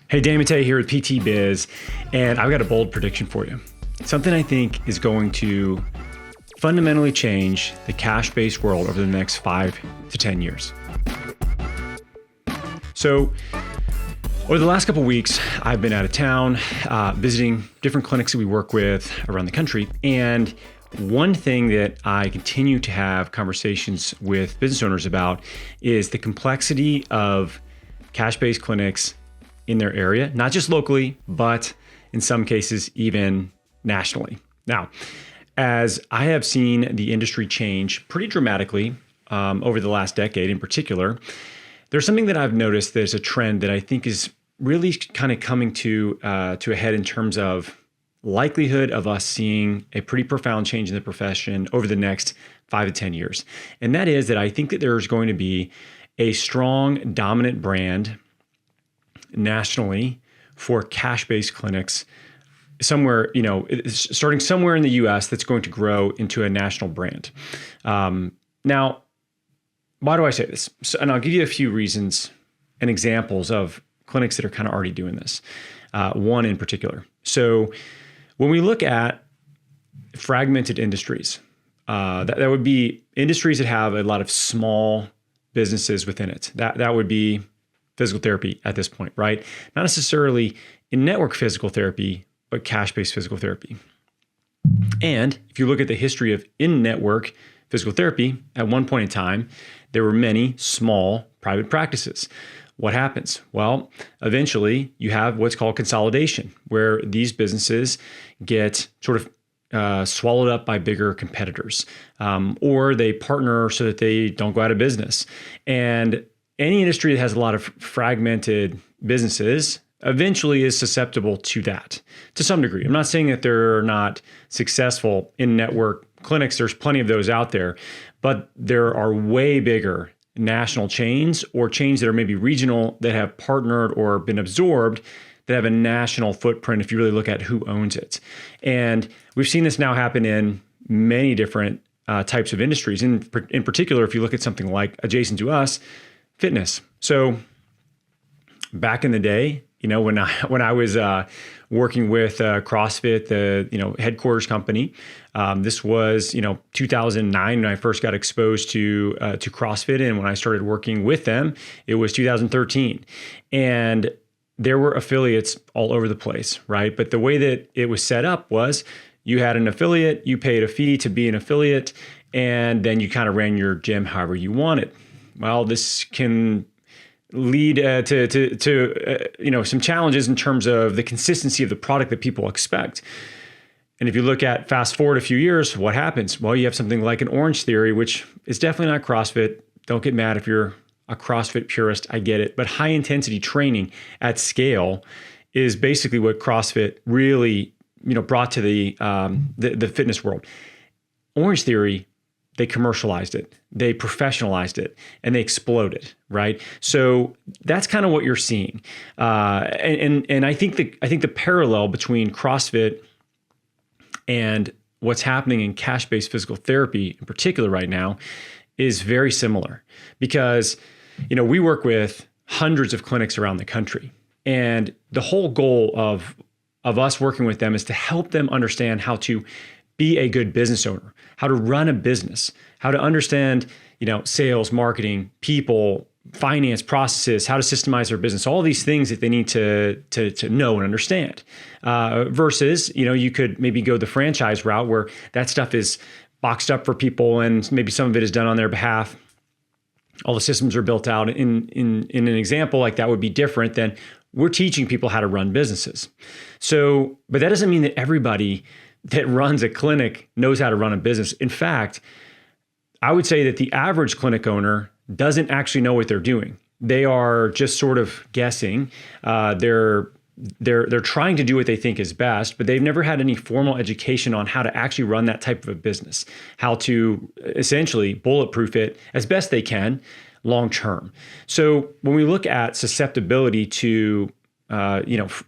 Hey, Dan Matei here with PT Biz, and I've got a bold prediction for you. Something I think is going to fundamentally change the cash-based world over the next 5 to 10 years. So, over the last couple of weeks, I've been out of town, visiting different clinics that we work with around the country. And one thing that I continue to have conversations with business owners about is the complexity of cash-based clinics in their area, not just locally, but in some cases, even nationally. Now, as I have seen the industry change pretty dramatically over the last decade in particular, there's something that I've noticed there's a trend that I think is really kind of coming to a head in terms of likelihood of us seeing a pretty profound change in the profession over the next 5 to 10 years. And that is that I think that there's going to be a strong, dominant brand nationally for cash-based clinics somewhere, starting somewhere in the US that's going to grow into a national brand. Now, why do I say this? And I'll give you a few reasons and examples of clinics that are kind of already doing this. One in particular. So when we look at fragmented industries, that would be industries that have a lot of small businesses within it. That would be physical therapy at this point, right? Not necessarily in-network physical therapy, but cash-based physical therapy. And if you look at the history of in-network physical therapy, at one point in time, there were many small private practices. What happens? Well, eventually you have what's called consolidation, where these businesses get sort of swallowed up by bigger competitors, or they partner so that they don't go out of business. And any industry that has a lot of fragmented businesses eventually is susceptible to that to some degree. I'm not saying that they're not successful in-network clinics. There's plenty of those out there, but there are way bigger national chains or chains that are maybe regional that have partnered or been absorbed that have a national footprint if you really look at who owns it. And we've seen this now happen in many different types of industries. In particular, if you look at something like adjacent to us, fitness. So back in the day, when I was working with CrossFit, the headquarters company, this was 2009 when I first got exposed to CrossFit, and when I started working with them, it was 2013, and there were affiliates all over the place, right? But the way that it was set up was you had an affiliate, you paid a fee to be an affiliate, and then you kind of ran your gym however you wanted. Well, this can lead to some challenges in terms of the consistency of the product that people expect. And if you look at fast forward a few years, what happens? Well, you have something like an Orange Theory, which is definitely not CrossFit. Don't get mad if you're a CrossFit purist. I get it. But high intensity training at scale is basically what CrossFit really brought to the fitness world. Orange Theory, they commercialized it, they professionalized it, and they exploded, right? So that's kind of what you're seeing. And I think the parallel between CrossFit and what's happening in cash-based physical therapy in particular right now is very similar, because we work with hundreds of clinics around the country, and the whole goal of us working with them is to help them understand how to be a good business owner, how to run a business, how to understand, sales, marketing, people, finance processes, how to systemize their business, all these things that they need to know and understand. Versus, you could maybe go the franchise route where that stuff is boxed up for people and maybe some of it is done on their behalf. All the systems are built out. In an example like that would be different than we're teaching people how to run businesses. So, but that doesn't mean that everybody that runs a clinic knows how to run a business. In fact, I would say that the average clinic owner doesn't actually know what they're doing. They are just sort of guessing. They're trying to do what they think is best, but they've never had any formal education on how to actually run that type of a business, how to essentially bulletproof it as best they can long term. So when we look at susceptibility to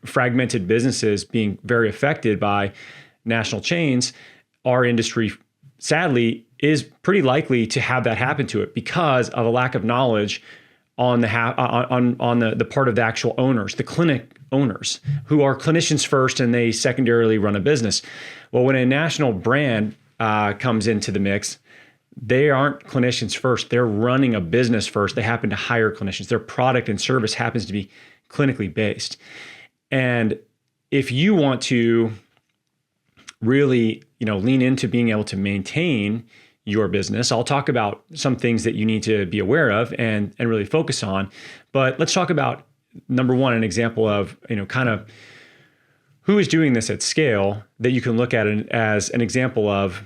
fragmented businesses being very affected by national chains, our industry, sadly, is pretty likely to have that happen to it because of a lack of knowledge on the part of the actual owners, the clinic owners, who are clinicians first and they secondarily run a business. Well, when a national brand comes into the mix, they aren't clinicians first. They're running a business first. They happen to hire clinicians. Their product and service happens to be clinically based. And if you want to really, lean into being able to maintain your business, I'll talk about some things that you need to be aware of and really focus on. But let's talk about, number one, an example of, kind of who is doing this at scale that you can look at it as an example of,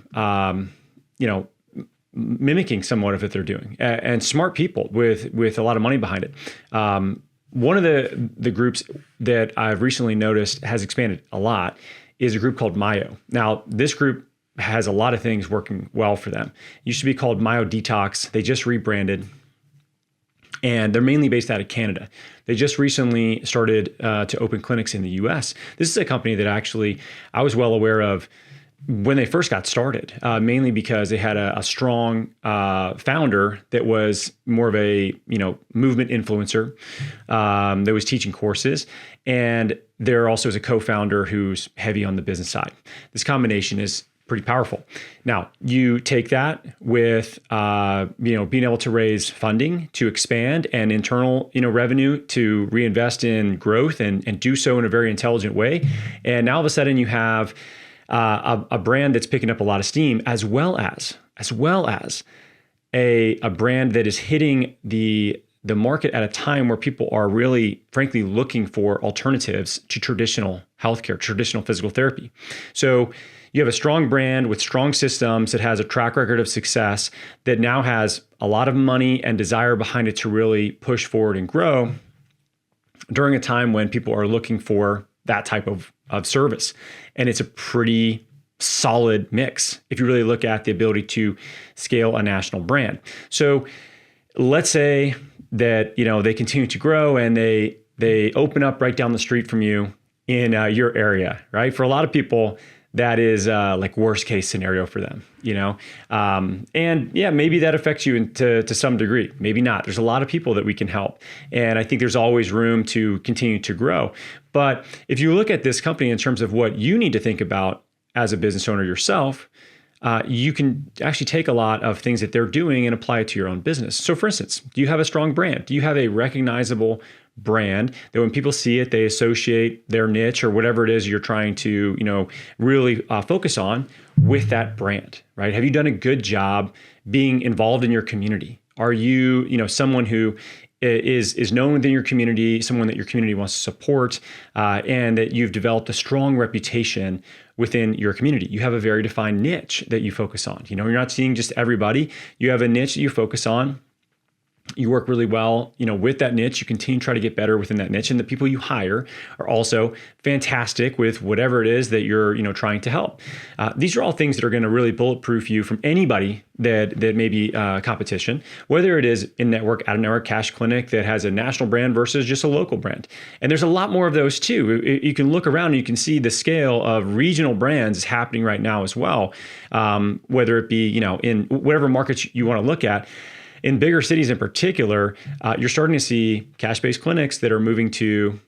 mimicking somewhat of what they're doing, and smart people with a lot of money behind it. One of the groups that I've recently noticed has expanded a lot is a group called Mayo. Now, this group has a lot of things working well for them. It used to be called Mayo Detox. They just rebranded, and they're mainly based out of Canada. They just recently started to open clinics in the US. This is a company that actually I was well aware of when they first got started, mainly because they had a strong founder that was more of a movement influencer that was teaching courses, and there also is a co-founder who's heavy on the business side. This combination is pretty powerful. Now, you take that with being able to raise funding to expand and internal revenue to reinvest in growth and do so in a very intelligent way, and now all of a sudden you have a brand that's picking up a lot of steam, as well as a brand that is hitting the market at a time where people are really, frankly, looking for alternatives to traditional healthcare, traditional physical therapy. So you have a strong brand with strong systems that has a track record of success that now has a lot of money and desire behind it to really push forward and grow during a time when people are looking for that type of service. And it's a pretty solid mix if you really look at the ability to scale a national brand. So let's say that they continue to grow and they open up right down the street from you in your area, right? For a lot of people, that is like worst case scenario for them, and yeah, maybe that affects you to some degree, maybe not. There's a lot of people that we can help, and I think there's always room to continue to grow. But if you look at this company in terms of what you need to think about as a business owner yourself, you can actually take a lot of things that they're doing and apply it to your own business. So for instance, do you have a strong brand? Do you have a recognizable brand that when people see it, they associate their niche or whatever it is you're trying to, really focus on with that brand, right? Have you done a good job being involved in your community? Are you, someone who is known within your community, someone that your community wants to support, and that you've developed a strong reputation within your community? You have a very defined niche that you focus on. You're not seeing just everybody. You have a niche that you focus on. You work really well, with that niche. You continue to try to get better within that niche, and the people you hire are also fantastic with whatever it is that you're, trying to help. These are all things that are going to really bulletproof you from anybody that may be competition, whether it is in network, out of network, cash clinic that has a national brand versus just a local brand. And there's a lot more of those too. You can look around and you can see the scale of regional brands is happening right now as well, whether it be, in whatever markets you want to look at. In bigger cities in particular, you're starting to see cash-based clinics that are moving to,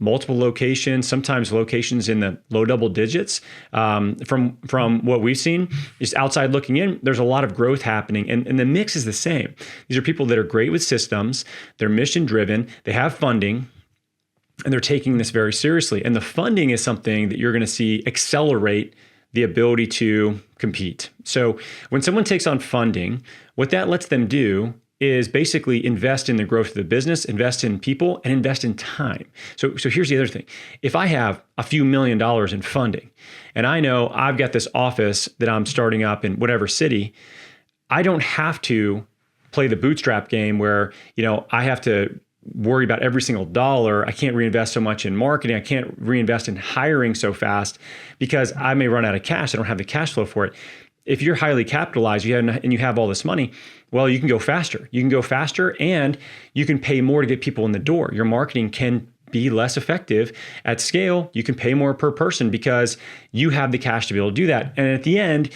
multiple locations, sometimes locations in the low double digits. From what we've seen, just outside looking in, there's a lot of growth happening, and the mix is the same. These are people that are great with systems, they're mission-driven, they have funding, and they're taking this very seriously. And the funding is something that you're going to see accelerate the ability to compete. So when someone takes on funding, what that lets them do is basically invest in the growth of the business, invest in people, and invest in time. So here's the other thing. If I have a few $1 million in funding, and I know I've got this office that I'm starting up in whatever city, I don't have to play the bootstrap game where, I have to worry about every single dollar. I can't reinvest so much in marketing. I can't reinvest in hiring so fast because I may run out of cash. I don't have the cash flow for it. If you're highly capitalized and you have all this money, well, you can go faster. You can go faster and you can pay more to get people in the door. Your marketing can be less effective at scale. You can pay more per person because you have the cash to be able to do that. And at the end,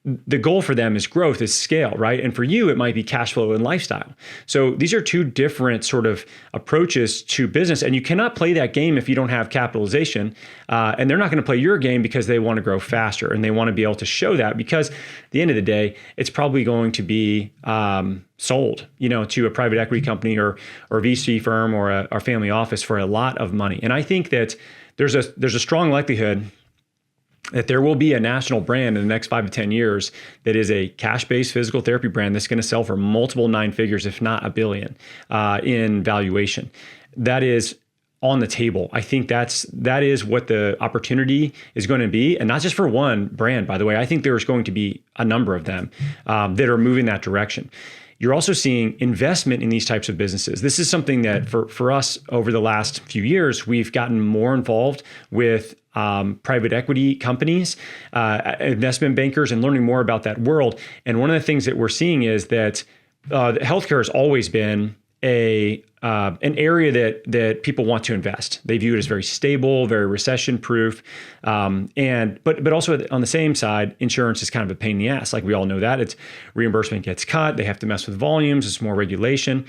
the goal for them is growth, is scale, right? And for you, it might be cash flow and lifestyle. So these are two different sort of approaches to business. And you cannot play that game if you don't have capitalization. And they're not going to play your game because they want to grow faster and they want to be able to show that, because at the end of the day, it's probably going to be sold, to a private equity company or VC firm or a family office for a lot of money. And I think that there's a strong likelihood that there will be a national brand in the next 5 to 10 years that is a cash-based physical therapy brand that's going to sell for multiple 9 figures, if not $1 billion, in valuation. That is on the table. I think that is what the opportunity is going to be, and not just for one brand, by the way. I think there's going to be a number of them that are moving that direction. You're also seeing investment in these types of businesses. This is something that for us over the last few years, we've gotten more involved with private equity companies, investment bankers, and learning more about that world. And one of the things that we're seeing is that healthcare has always been an area that people want to invest. They view it as very stable, very recession-proof, but also on the same side, insurance is kind of a pain in the ass. Like we all know that it's reimbursement gets cut. They have to mess with volumes. It's more regulation.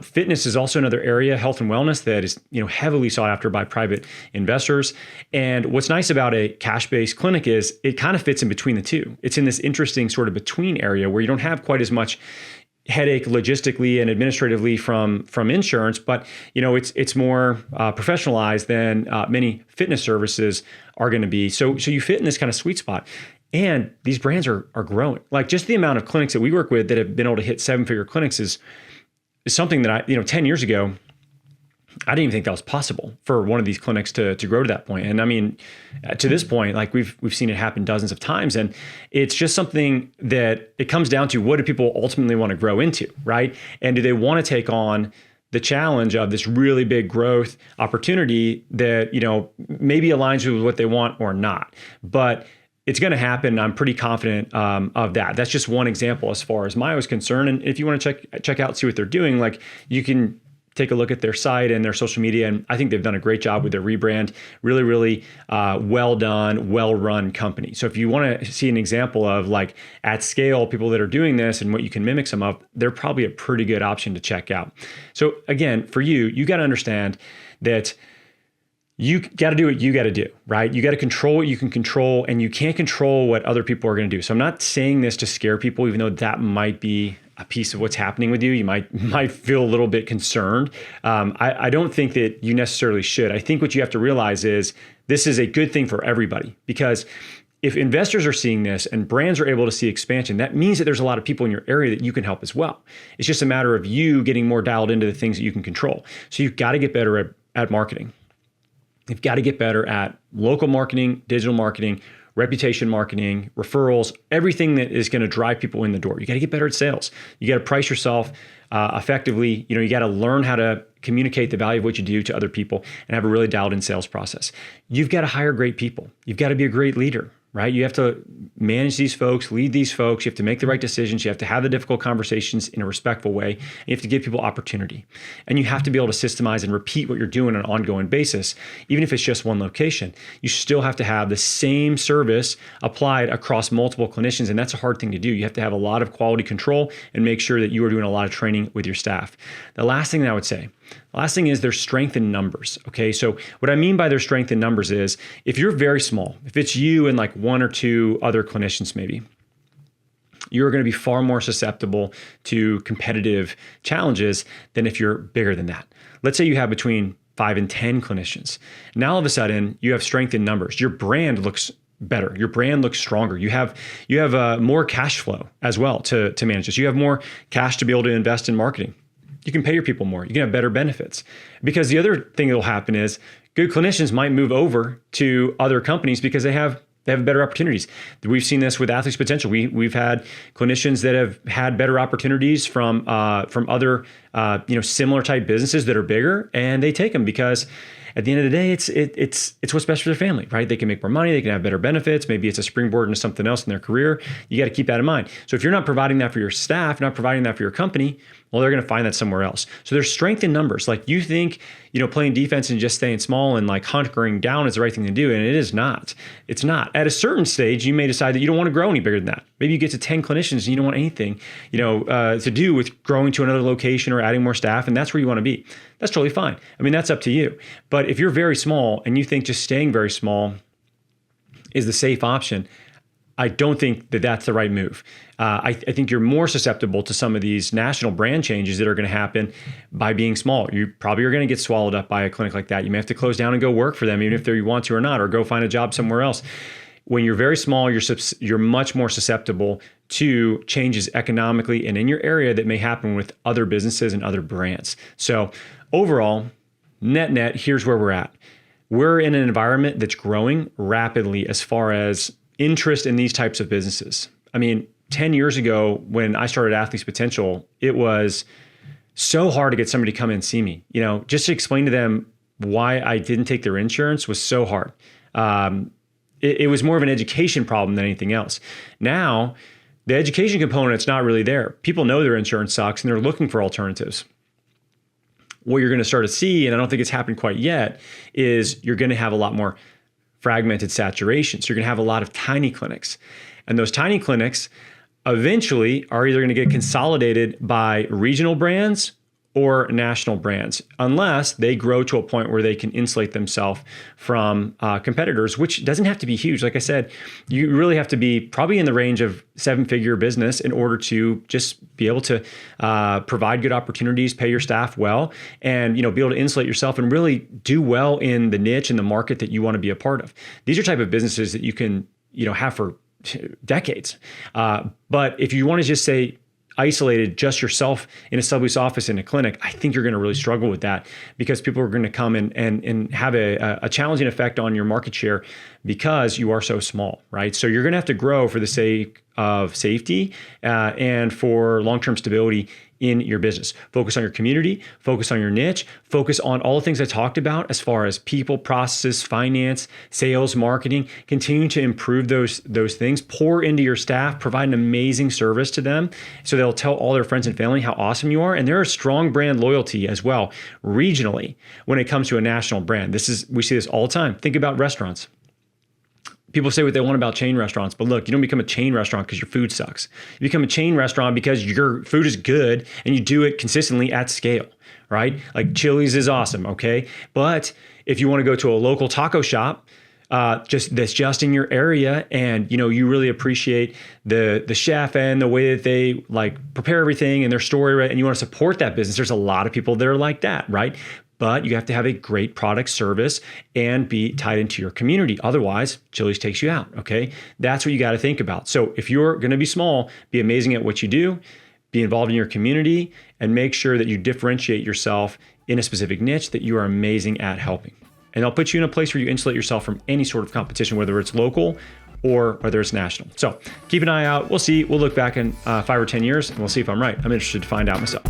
Fitness is also another area, health and wellness, that is heavily sought after by private investors. And what's nice about a cash-based clinic is it kind of fits in between the two. It's in this interesting sort of between area where you don't have quite as much headache logistically and administratively from insurance, but it's more professionalized than many fitness services are going to be. So you fit in this kind of sweet spot, and these brands are growing. Like just the amount of clinics that we work with that have been able to hit 7-figure clinics is something that 10 years ago, I didn't even think that was possible for one of these clinics to grow to that point. And I mean, to this point, like we've seen it happen dozens of times. And it's just something that it comes down to, what do people ultimately want to grow into, right? And do they want to take on the challenge of this really big growth opportunity that, maybe aligns with what they want or not? But it's going to happen. I'm pretty confident of that. That's just one example as far as Myo is concerned. And if you want to check out, see what they're doing, like you can take a look at their site and their social media. And I think they've done a great job with their rebrand. Really, really well done, well-run company. So if you want to see an example of like at scale, people that are doing this and what you can mimic some of, they're probably a pretty good option to check out. So again, for you got to understand that you got to do what you got to do, right? You got to control what you can control, and you can't control what other people are going to do. So I'm not saying this to scare people, even though that might be a piece of what's happening with you. You might feel a little bit concerned. I don't think that you necessarily should. I think what you have to realize is this is a good thing for everybody, because if investors are seeing this and brands are able to see expansion, that means that there's a lot of people in your area that you can help as well. It's just a matter of you getting more dialed into the things that you can control. So you've got to get better at marketing. You've got to get better at local marketing, digital marketing, reputation marketing, referrals, everything that is going to drive people in the door. You got to get better at sales. You got to price yourself effectively. You got to learn how to communicate the value of what you do to other people and have a really dialed in sales process. You've got to hire great people. You've got to be a great leader, right? You have to manage these folks, lead these folks. You have to make the right decisions. You have to have the difficult conversations in a respectful way. And you have to give people opportunity. And you have to be able to systemize and repeat what you're doing on an ongoing basis. Even if it's just one location, you still have to have the same service applied across multiple clinicians. And that's a hard thing to do. You have to have a lot of quality control and make sure that you are doing a lot of training with your staff. The last thing that I would say, is their strength in numbers. Okay, so what I mean by their strength in numbers is if you're very small, if it's you and like 1 or 2 other clinicians maybe, you're going to be far more susceptible to competitive challenges than if you're bigger than that. Let's say you have between 5 and 10 clinicians. Now all of a sudden you have strength in numbers. Your brand looks better. Your brand looks stronger. You have more cash flow as well to manage this. You have more cash to be able to invest in marketing. You can pay your people more. You can have better benefits. Because the other thing that will happen is good clinicians might move over to other companies because they have better opportunities. We've seen this with Athletes Potential. We've had clinicians that have had better opportunities from other similar type businesses that are bigger, and they take them because at the end of the day, it's what's best for their family, right? They can make more money, they can have better benefits. Maybe it's a springboard into something else in their career. You got to keep that in mind. So if you're not providing that for your staff, not providing that for your company, well, they're going to find that somewhere else. So there's strength in numbers. Like you think, playing defense and just staying small and like hunkering down is the right thing to do. And it is not. It's not. At a certain stage, you may decide that you don't want to grow any bigger than that. Maybe you get to 10 clinicians and you don't want anything, to do with growing to another location or adding more staff, and that's where you want to be. That's totally fine. I mean, that's up to you. But if you're very small and you think just staying very small is the safe option, I don't think that that's the right move. I think you're more susceptible to some of these national brand changes that are going to happen by being small. You probably are going to get swallowed up by a clinic like that. You may have to close down and go work for them, even if you want to or not, or go find a job somewhere else. When you're very small, you're much more susceptible to changes economically and in your area that may happen with other businesses and other brands. So overall, net, here's where we're at. We're in an environment that's growing rapidly as far as interest in these types of businesses. I mean, 10 years ago, when I started Athletes Potential, it was so hard to get somebody to come in and see me. Just to explain to them why I didn't take their insurance was so hard. It was more of an education problem than anything else. Now, the education component's not really there. People know their insurance sucks and they're looking for alternatives. What you're going to start to see, and I don't think it's happened quite yet, is you're going to have a lot more fragmented saturation. So you're going to have a lot of tiny clinics. And those tiny clinics eventually are either going to get consolidated by regional brands or national brands, unless they grow to a point where they can insulate themselves from competitors, which doesn't have to be huge. Like I said, you really have to be probably in the range of 7-figure business in order to just be able to provide good opportunities, pay your staff well, and be able to insulate yourself and really do well in the niche and the market that you want to be a part of. These are type of businesses that you can have for decades. But if you want to just say, isolated just yourself in a sublease office in a clinic, I think you're going to really struggle with that, because people are going to come and have a challenging effect on your market share because you are so small, right? So you're going to have to grow for the sake of safety and for long-term stability in your business. Focus on your community, focus on your niche, focus on all the things I talked about as far as people, processes, finance, sales, marketing. Continue to improve those things. Pour into your staff, provide an amazing service to them so they'll tell all their friends and family how awesome you are. And there is strong brand loyalty as well regionally when it comes to a national brand. We see this all the time. Think about restaurants. People say what they want about chain restaurants, but look, you don't become a chain restaurant because your food sucks. You become a chain restaurant because your food is good and you do it consistently at scale, right? Like Chili's is awesome, okay? But if you want to go to a local taco shop, that's just in your area, and you really appreciate the chef and the way that they prepare everything and their story, right? And you want to support that business. There's a lot of people that are like that, right? But you have to have a great product service and be tied into your community. Otherwise, Chili's takes you out, okay? That's what you got to think about. So if you're going to be small, be amazing at what you do, be involved in your community, and make sure that you differentiate yourself in a specific niche that you are amazing at helping. And I'll put you in a place where you insulate yourself from any sort of competition, whether it's local or whether it's national. So keep an eye out. We'll see. We'll look back in 5 or 10 years and we'll see if I'm right. I'm interested to find out myself.